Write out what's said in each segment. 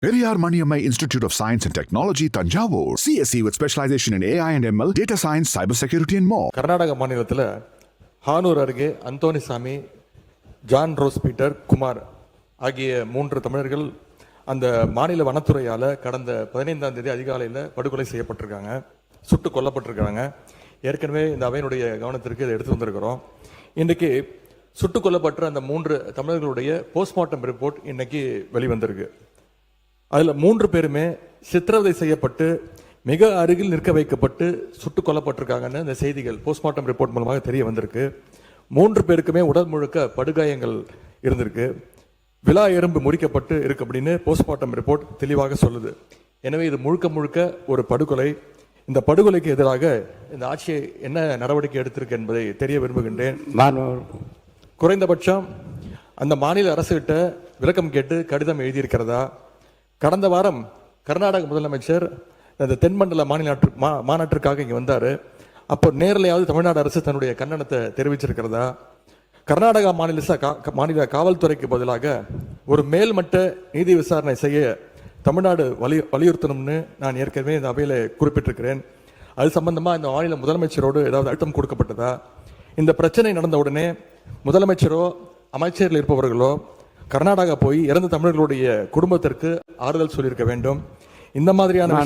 Periyar Maniammai Institute of Science and Technology, Tanjavur. CSE with specialization in AI and ML, data science, cybersecurity and more. Karnataka மாநிலத்தில் ஹானூர் அருகே Anthonysamy, John rose Peter, Kumar ஆகிய 3 தமிழர்கள் அந்த மாநில வனத்துறையால் கடந்த 15ஆம் தேதி அதிகாலையில் படுகொலை செய்யப்பட்டிருக்காங்க, சுட்டு கொல்லப்பட்டிருக்காங்க. ஏற்கனவே இந்த அவையினுடைய கவனத்திற்கு இதை எடுத்து வந்திருக்கிறோம். இன்றைக்கு சுட்டு கொல்லப்பட்ட அந்த 3 தமிழர்களுடைய போஸ்ட்மார்ட்டம் ரிப்போர்ட் இன்னைக்கு வெளிவந்திருக்கு. அதில் 3 பேருமே சித்திரவதை செய்யப்பட்டு மிக அருகில் நிற்க வைக்கப்பட்டு சுட்டுக் கொல்லப்பட்டிருக்காங்கன்னு இந்த செய்திகள் போஸ்ட்மார்ட்டம் ரிப்போர்ட் மூலமாக தெரிய வந்திருக்கு. 3 பேருக்குமே உடல் முழுக்க படுகாயங்கள் இருந்திருக்கு, விலா எறும்பு முறிக்கப்பட்டு இருக்கு அப்படின்னு போஸ்ட்மார்ட்டம் ரிப்போர்ட் தெளிவாக சொல்லுது. எனவே இது முழுக்க ஒரு படுகொலை. இந்த படுகொலைக்கு எதிராக இந்த ஆட்சி என்ன நடவடிக்கை எடுத்திருக்கு என்பதை தெரிய விரும்புகின்றேன். குறைந்தபட்சம் அந்த மாநில அரசுகிட்ட விளக்கம் கேட்டு கடிதம் எழுதியிருக்கிறதா? கடந்த வாரம் கர்நாடக முதலமைச்சர் அந்த தென்மண்டல மாநாட்டிற்காக இங்கே வந்தார். அப்போ நேரிலையாவது தமிழ்நாடு அரசு தன்னுடைய கண்டனத்தை தெரிவிச்சிருக்கிறதா? கர்நாடகா மாநில காவல்துறைக்கு பதிலாக ஒரு மேல்மட்ட நீதி விசாரணை செய்ய தமிழ்நாடு வலியுறுத்தணும்னு நான் ஏற்கனவே இந்த அவையில் குறிப்பிட்டிருக்கிறேன். அது சம்பந்தமாக இந்த மாநில முதலமைச்சரோடு ஏதாவது அழுத்தம் கொடுக்கப்பட்டதா? இந்த பிரச்சனை நடந்த உடனே முதலமைச்சரோ அமைச்சரில் இருப்பவர்களோ கர்நாடகா போய் இறந்த தமிழர்களுடைய குடும்பத்திற்கு ஆறுதல் சொல்லியிருக்க வேண்டும். இந்த மாதிரியான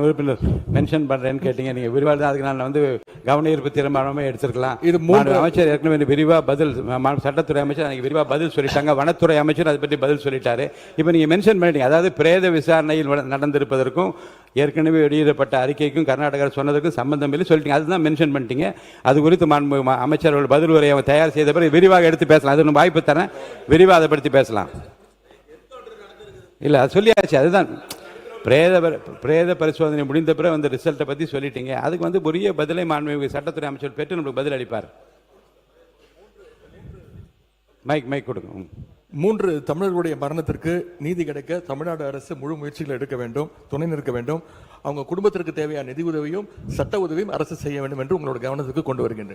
உறுப்பினர் மென்ஷன் பண்றேன்னு கேட்டீங்க, நீங்க விரிவாக தான் அதுக்கு நான் வந்து கவன ஈர்ப்பு தீர்மானமே எடுத்திருக்கலாம். இது 3 அமைச்சர் ஏற்கனவே விரிவா பதில், சட்டத்துறை அமைச்சர் எனக்கு விரிவா பதில் சொல்லிட்டாங்க, வனத்துறை அமைச்சர் அதை பற்றி பதில் சொல்லிட்டாரு. இப்போ நீங்க மென்ஷன் பண்ணிட்டீங்க, அதாவது பிரேத விசாரணையில் நடந்திருப்பதற்கும் ஏற்கனவே வெளியிடப்பட்ட அறிக்கைக்கும் கர்நாடகா சொன்னதற்கும் சம்பந்தம் இல்லை சொல்லிட்டீங்க. அதுதான் மென்ஷன் பண்ணிட்டீங்க. அது குறித்து அமைச்சர்கள் பதில் உரையை தயார் செய்த பிறகு விரிவாக எடுத்து பேசலாம். அது வாய்ப்பு தரேன், விரிவாக அதை பற்றி பேசலாம். இல்லை அது சொல்லியாச்சு. அதுதான் பிரேத பரிசோதனை முடிந்த பிறகு அந்த ரிசல்ட்டை பற்றி சொல்லிட்டீங்க. அதுக்கு வந்து உரிய பதிலை மாண்புமிகு சட்டத்துறை அமைச்சர் பெற்று நம்மளுக்கு பதில் அளிப்பார். மைக் கொடுங்க. 3 தமிழர்களுடைய மரணத்திற்கு நீதி கிடைக்க தமிழ்நாடு அரசு முழு முயற்சிகள் எடுக்க வேண்டும், துணை நிற்க வேண்டும். அவங்க குடும்பத்திற்கு தேவையான நிதி உதவியும் சட்ட உதவியும் அரசு செய்ய வேண்டும் என்று உங்களோட கவனத்துக்கு கொண்டு வருகின்றேன்.